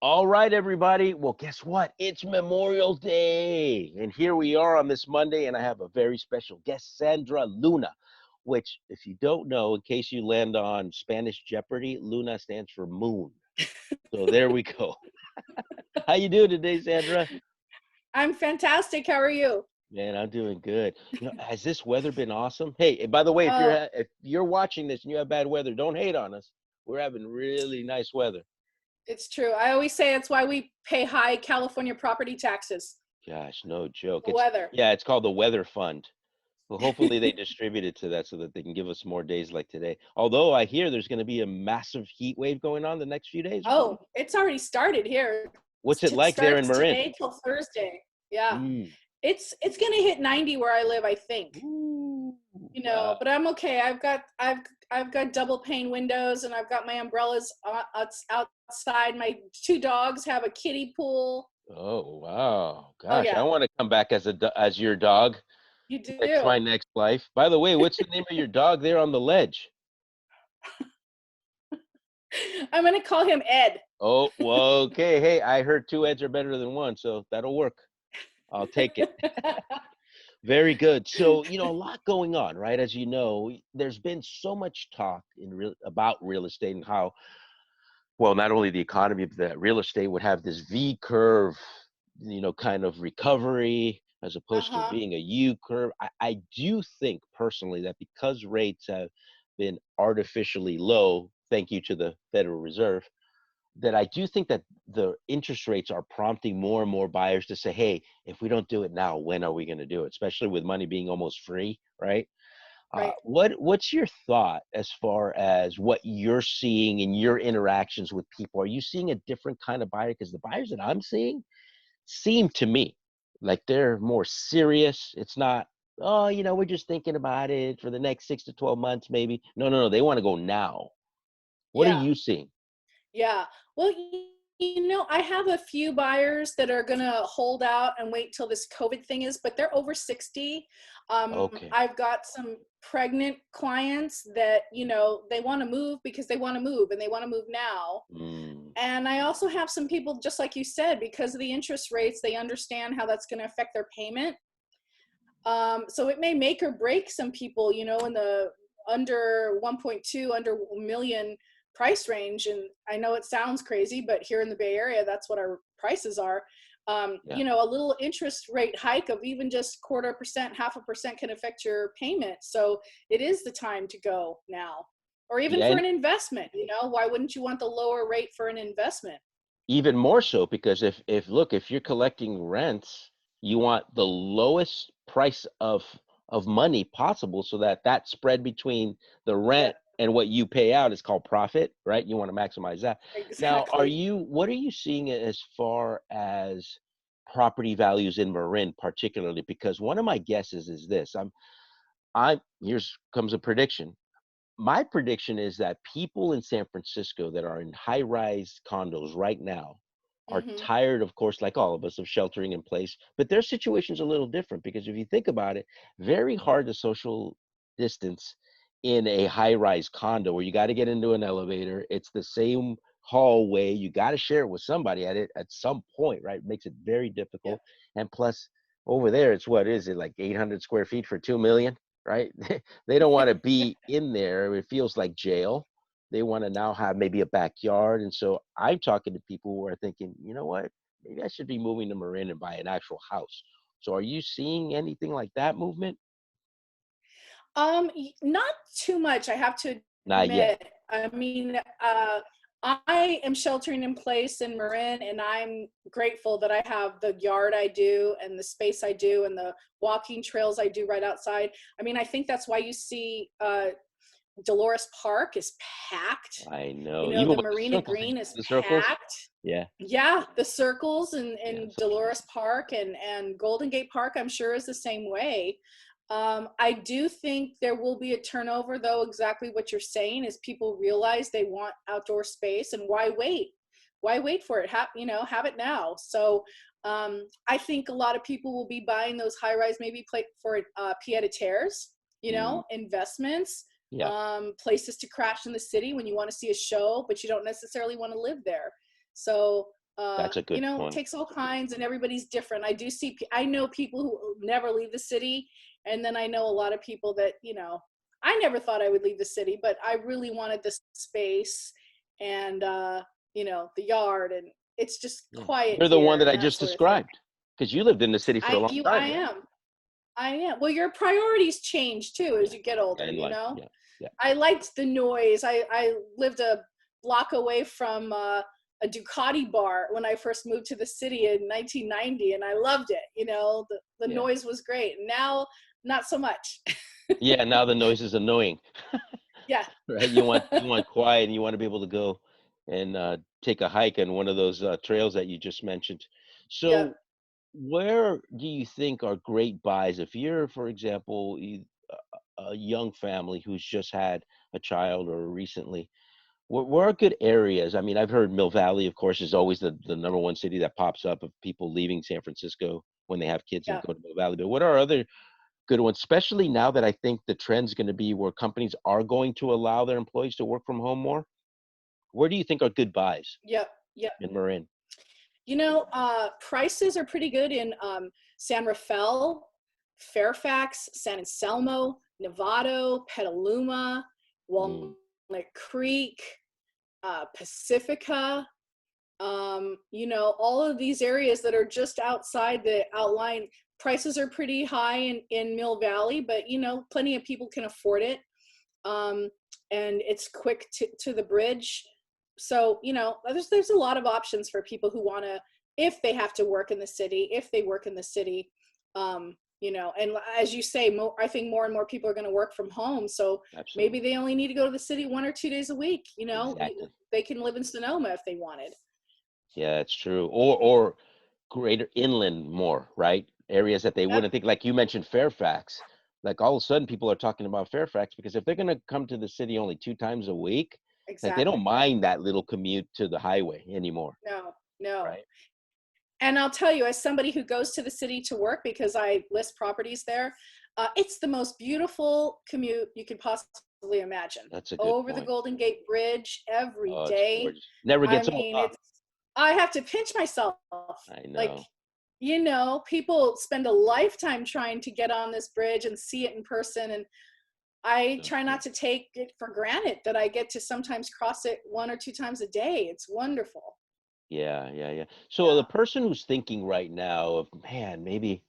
All right, everybody. Well, guess what? It's Memorial Day. And here we are on this Monday, and I have a very special guest, Sandra Luna, which, if you don't know, in case you land on Spanish Jeopardy, Luna stands for moon. So there we go. How you doing today, Sandra? I'm fantastic. How are you? Man, I'm doing good. Has this weather been awesome? Hey, and by the way, Oh, if you're watching this and you have bad weather, don't hate on us. We're having really nice weather. it's true. I always say it's why we pay high California property taxes. Gosh, no joke. The weather. It's called the Weather Fund. Well, hopefully they distribute it to that so that they can give us more days like today. Although I hear there's going to be a massive heat wave going on the next few days or something. Oh, it's already started here. What's it It like there in starts Marin? today till Thursday. Yeah. Mm. It's gonna hit 90 where I live, I think. Ooh, But I'm okay. I've got double pane windows and I've got my umbrellas outside. My two dogs have a kiddie pool. oh wow, Oh gosh, I yeah, want to come back as as your dog. you Next my do. next life. By the way, what's the name of your dog there on the ledge? I'm gonna call him Ed. Oh, well, okay. Hey, I heard two Eds are better than one, so that'll work. I'll take it. Very good. So, a lot going on, right? As you know, there's been so much talk about real estate and how, well, not only the economy, but that real estate would have this V curve, kind of recovery as opposed to Uh-huh. being a U curve. I do think personally that because rates have been artificially low, thank you to the Federal Reserve, that I do think that the interest rates are prompting more and more buyers to say, hey, if we don't do it now, when are we going to do it? Especially with money being almost free, right? Right. What's your thought as far as what you're seeing in your interactions with people? Are you seeing a different kind of buyer? Because the buyers that I'm seeing seem to me like they're more serious. It's not, oh, we're just thinking about it for the next 6 to 12 months, maybe. No, no, no. They want to go now. What are Yeah. you seeing? Yeah. Well, I have a few buyers that are going to hold out and wait till this COVID thing is, but they're over 60. Okay. I've got some pregnant clients that, they want to move because they want to move and they want to move now. Mm, And I also have some people, just like you said, because of the interest rates, they understand how that's going to affect their payment. So it may make or break some people, in the under 1.2, under a million price range. And I know it sounds crazy, but here in the Bay Area, that's what our prices are. yeah. A little interest rate hike of even just 1/4%, 0.5% can affect your payment. So it is the time to go now. Or even for Yeah. an investment, why wouldn't you want the lower rate for an investment? Even more so because if you're collecting rents, you want the lowest price of money possible so that that spread between the Yeah, rent and what you pay out is called profit, right? You want to maximize that. Now, exactly. what are you seeing as far as property values in Marin particularly? Because one of my guesses is this. Here's comes a prediction. My prediction is that people in San Francisco that are in high-rise condos right now are Hmm. tired, of course, like all of us, of sheltering in place. But their situation's a little different because if you think about it, very hard to social distance in a high-rise condo where you got to get into an elevator. It's the same hallway. You got to share it with somebody at some point, right? It makes it very Yeah. difficult. And plus, over there, it's what is it like 800 square feet for 2 million, right? They don't want to be in there. It feels like jail. They want to now have maybe a backyard. And so I'm talking to people who are thinking, you know what? Maybe I should be moving to Marin and buy an actual house. So are you seeing anything like that movement? Not too much, I have to Not yet. admit. I mean, I am sheltering in place in Marin, and I'm grateful that I have the yard I do, and the space I do, and the walking trails I do right outside. I mean, I think that's why you see Dolores Park is packed. I know. Even The with the Marina circles, did you Green see is the circles? packed. Yeah. Yeah, the circles Yeah. in So cute. Dolores Park and Golden Gate Park, I'm sure is the same way. I do think there will be a turnover, though. Exactly what you're saying is people realize they want outdoor space, and why wait? Why wait for it? Have it now. So I think a lot of people will be buying those high rise, maybe for pied a terres, Mm, investments, yeah. places to crash in the city when you want to see a show, but you don't necessarily want to live there. So That's a good It point. takes all kinds, and everybody's different. I know people who never leave the city, and then I know a lot of people that, I never thought I would leave the city, but I really wanted the space and, the yard, and it's just Yeah. quiet You're the one here that and I that just sort of thing. described because you lived in the city for a long I time, right? am. I am. Well, your priorities change too Yeah. as you get Yeah, older, in you life. know? Yeah. Yeah. I liked the noise. I lived a block away from a Ducati bar when I first moved to the city in 1990, and I loved it. The Yeah. noise was great. Now, not so much. Yeah, now the noise is annoying, Yeah. right? You want quiet and you want to be able to go and take a hike on one of those trails that you just mentioned. Yep. So, where do you think are great buys if you're, for example, a young family who's just had a child or recently? Where are good areas? I mean, I've heard Mill Valley, of course, is always the number one city that pops up of people leaving San Francisco when they have kids and Yeah. go to Mill Valley. But what are other good ones, especially now that I think the trend's going to be where companies are going to allow their employees to work from home more? Where do you think are good buys Yep. Yep. in Marin? Prices are pretty good in San Rafael, Fairfax, San Anselmo, Novato, Petaluma, Mm, Walnut Creek, Pacifica. All of these areas that are just outside the outline. Prices are pretty high in Mill Valley, but plenty of people can afford it. um, and it's quick to the bridge. So there's a lot of options for people who want to, if they have to work in the city, if they work in the city. And as you say, I think more and more people are going to work from home. So maybe absolutely. they only need to go to the city 1 or 2 days a week. Exactly. They can live in Sonoma if they wanted. Yeah, it's true. Or greater inland more, right? Areas that they Yep, wouldn't think, like you mentioned Fairfax. Like all of a sudden people are talking about Fairfax because if they're going to come to the city only 2 times a week, like they don't exactly. mind that little commute to the highway anymore, No, no. right? And I'll tell you, as somebody who goes to the city to work because I list properties there, it's the most beautiful commute you could possibly imagine. That's a good Over the point. Golden Gate Bridge every Oh, it's day. gorgeous. Never I gets old, mean, huh? I have to pinch myself. I Like, know. people spend a lifetime trying to get on this bridge and see it in person. And I So try true. not to take it for granted that I get to sometimes cross it 1 or 2 times a day. It's wonderful. Yeah, yeah, yeah. So the Yeah. person who's thinking right now of, man, maybe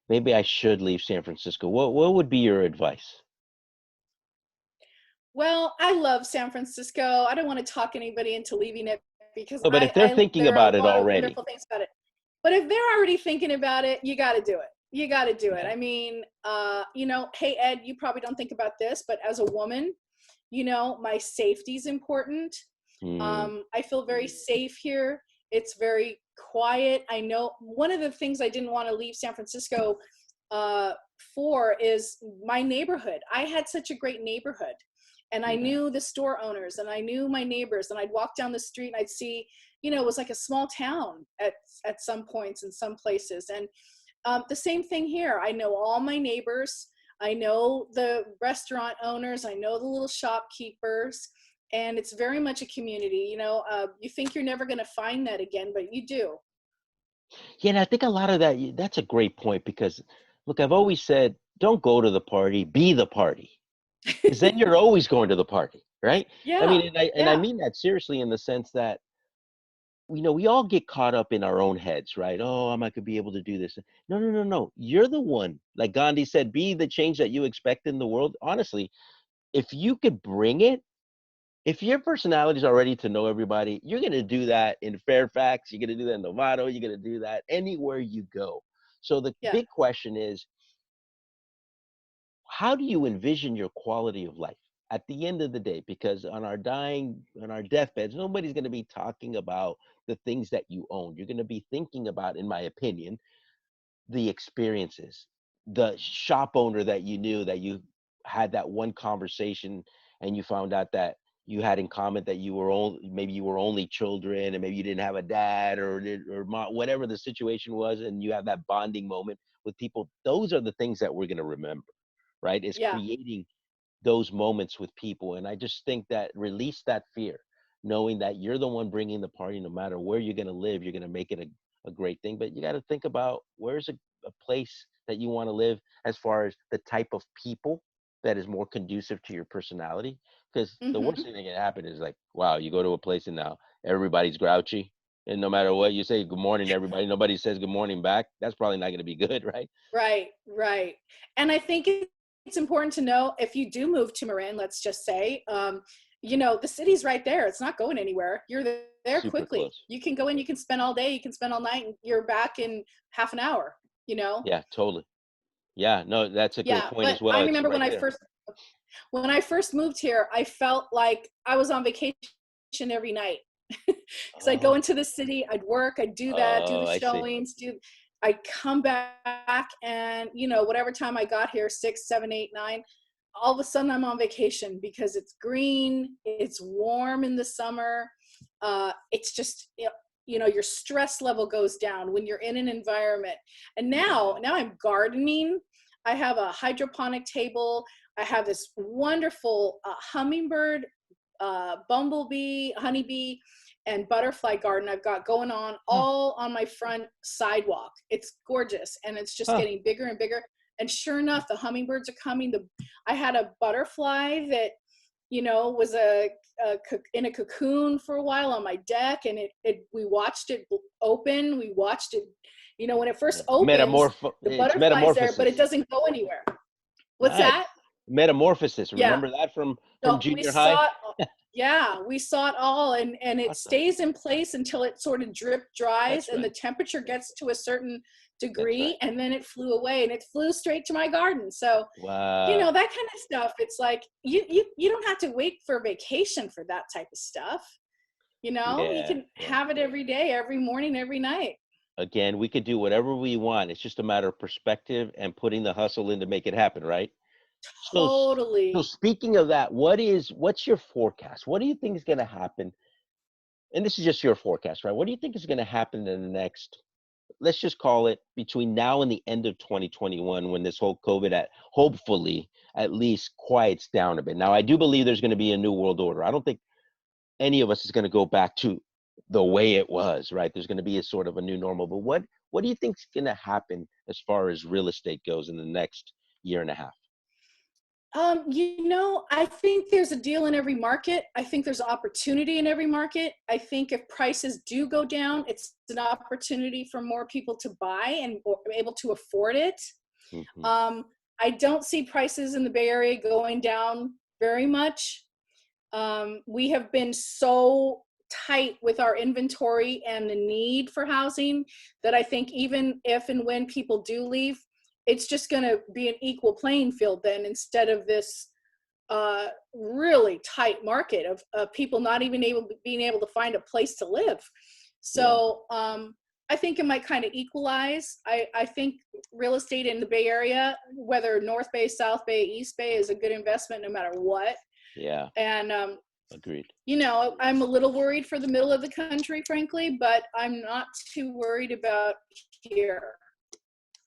I should leave San Francisco. What would be your advice? Well, I love San Francisco. I don't want to talk anybody into leaving it because No, but if they're thinking there are a about it lot of already, wonderful things about it. But if they're already thinking about it, you got to do it. You got to do it. yeah. I mean, hey Ed, you probably don't think about this, but as a woman, my safety is important. Mm, I feel very safe here. It's very quiet. I know one of the things I didn't want to leave San Francisco uh, for is my neighborhood. I had such a great neighborhood, and I yeah. knew the store owners, and I knew my neighbors, and I'd walk down the street and I'd see, it was like a small town at some points in some places. And the same thing here. I know all my neighbors. I know the restaurant owners. I know the little shopkeepers. And it's very much a community. You think you're never going to find that again, but you do. Yeah, and I think a lot of that, that's a great point because, look, I've always said, don't go to the party, be the party, because then you're always going to the party, right? I Yeah. mean, and I Yeah. mean that seriously in the sense that, we all get caught up in our own heads, right? Oh, I'm not gonna be able to do this. No, no, no, no. You're the one. Like Gandhi said, be the change that you expect in the world. Honestly, if you could bring it, if your personality is already to know everybody, you're gonna do that in Fairfax. You're gonna do that in Novato. You're gonna do that anywhere you go. So the Yeah. big question is, how do you envision your quality of life at the end of the day? Because on our deathbeds, nobody's going to be talking about the things that you own. You're going to be thinking about, in my opinion, the experiences, the shop owner that you knew, that you had that one conversation and you found out that you had in common that maybe you were only children and maybe you didn't have a dad or whatever the situation was, and you have that bonding moment with people. Those are the things that we're going to remember, right? Is Yeah. creating those moments with people. And I just think that release that fear. knowing that you're the one bringing the party. No matter where you're going to live, you're going to make it a great thing. But you got to think about where's a place that you want to live, as far as the type of people that is more conducive to your personality. Because the worst Hmm. thing that can happen is like, wow, you go to a place and now everybody's grouchy. And no matter what you say, good morning, everybody, nobody says good morning back. That's probably not going to be good, right? Right, right. And I think it's important to know if you do move to Marin, let's just say, the city's right there. It's not going anywhere. You're there Super quickly. close. You can go in, you can spend all day, you can spend all night, and you're back in half an hour, you know? Yeah, totally. Yeah, no, that's a great Yeah. point But as well. I It's remember right there. when I first moved here, I felt like I was on vacation every night. Because I'd go Oh, into the city, I'd work, I'd do that, do oh, the I see. showings, I'd come back, and whatever time I got here, 6, 7, 8, 9, all of a sudden I'm on vacation because it's green, it's warm in the summer. It's just, your stress level goes down when you're in an environment. And Yeah. now I'm gardening. I have a hydroponic table. I have this wonderful hummingbird, bumblebee, honeybee, and butterfly garden I've got going on Huh. all on my front sidewalk. It's gorgeous, and it's just Huh. getting bigger and bigger. And sure enough, the hummingbirds are coming. I had a butterfly that was in a cocoon for a while on my deck, and we watched it open. We watched it, when it first opens, the It's butterfly's there, but it metamorphosis. doesn't go anywhere. What's Nice. that? Metamorphosis. Yeah. Remember that from No, we junior high? saw it. Yeah, we saw it all, and it Awesome. stays in place until it sort of drip dries That's and the right. temperature gets to a certain That's right. degree, and then it flew away, and it flew straight to my garden. So, Wow. that kind of stuff. It's like you don't have to wait for vacation for that type of stuff. You Yeah. can Yeah. have it every day, every morning, every night. Again, we could do whatever we want. It's just a matter of perspective and putting the hustle in to make it happen, right? So, so Totally. speaking of that, what's your forecast? What do you think is going to happen? And this is just your forecast, right? What do you think is going to happen in the next, let's just call it between now and the end of 2021, when this whole COVID hopefully at least quiets down a bit. Now, I do believe there's going to be a new world order. I don't think any of us is going to go back to the way it was, right? There's going to be a sort of a new normal. But what do you think is going to happen as far as real estate goes in the next year and a half? I think there's a deal in every market. I think there's opportunity in every market. I think if prices do go down, it's an opportunity for more people to buy and or able to afford it. Hmm. Um, I don't see prices in the Bay Area going down very much. We have been so tight with our inventory and the need for housing that I think even if and when people do leave, it's just going to be an equal playing field then, instead of this really tight market of people not even being able to find a place to live. Yeah. So I think it might kind of equalize. I think real estate in the Bay Area, whether North Bay, South Bay, East Bay, is a good investment no matter what. Yeah. And Agreed. I'm a little worried for the middle of the country, frankly, but I'm not too worried about here.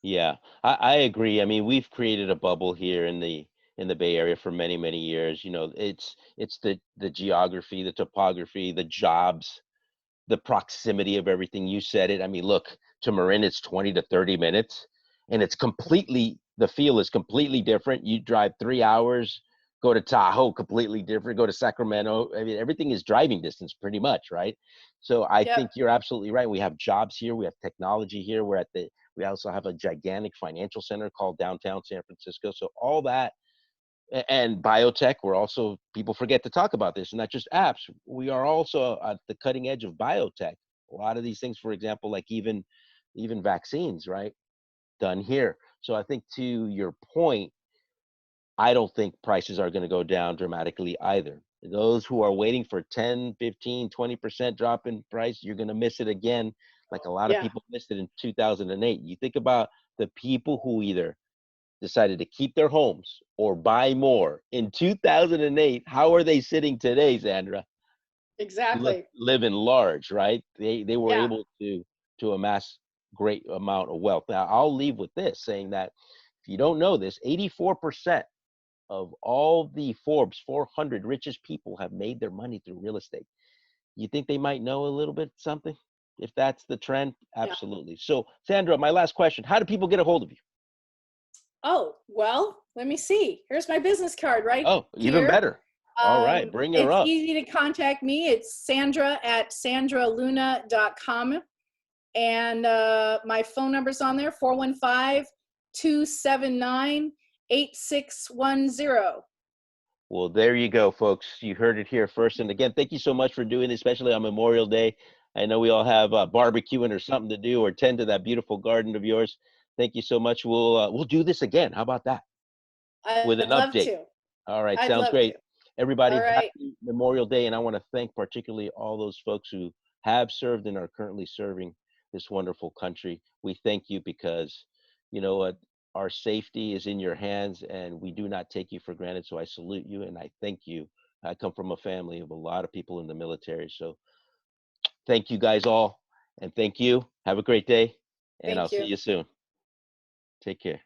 Yeah, I agree. I mean, we've created a bubble here in the Bay Area for many, many years. It's the geography, the topography, the jobs, the proximity of everything. You said it. I mean, look, to Marin, it's 20 to 30 minutes, and the feel is completely different. You drive 3 hours, go to Tahoe, completely different, go to Sacramento. I mean, everything is driving distance pretty much, right? So I Yep. think you're absolutely right. We have jobs here, we have technology here. We also have a gigantic financial center called downtown San Francisco. So all that and biotech, we're also, people forget to talk about this, not just apps. We are also at the cutting edge of biotech. A lot of these things, for example, like even vaccines, right? Done here. So I think, to your point, I don't think prices are going to go down dramatically either. Those who are waiting for 10, 15, 20% drop in price, you're going to miss it again, like a lot of Yeah. people missed it in 2008. You think about the people who either decided to keep their homes or buy more in 2008. How are they sitting today, Sandra? Exactly. Living large, right? They were Yeah. able to amass great amount of wealth. Now, I'll leave with this, saying that if you don't know this, 84% of all the Forbes 400 richest people have made their money through real estate. You think they might know a little bit something? If that's the trend, Yeah. absolutely. So, Sandra, my last question: how do people get a hold of you? Oh, well, let me see. Here's my business card right Oh, even here. better. All right, bring her It's up. easy to contact me. It's Sandra at sandraluna.com. And my phone number's on there, 415-279-8610. Well, there you go, folks. You heard it here first. And again, thank you so much for doing this, especially on Memorial Day. I know we all have barbecuing or something to do, or tend to that beautiful garden of yours. Thank you so much. We'll do this again. How about that? With an I'd love update. to. All right, I'd sounds love to. great. All Everybody, right. happy Memorial Day. And I want to thank particularly all those folks who have served and are currently serving this wonderful country. We thank you because, you know what, our safety is in your hands and we do not take you for granted. So I salute you and I thank you. I come from a family of a lot of people in the military. So thank you guys all and thank you. Have a great day and I'll Thank see you. you soon. Take care.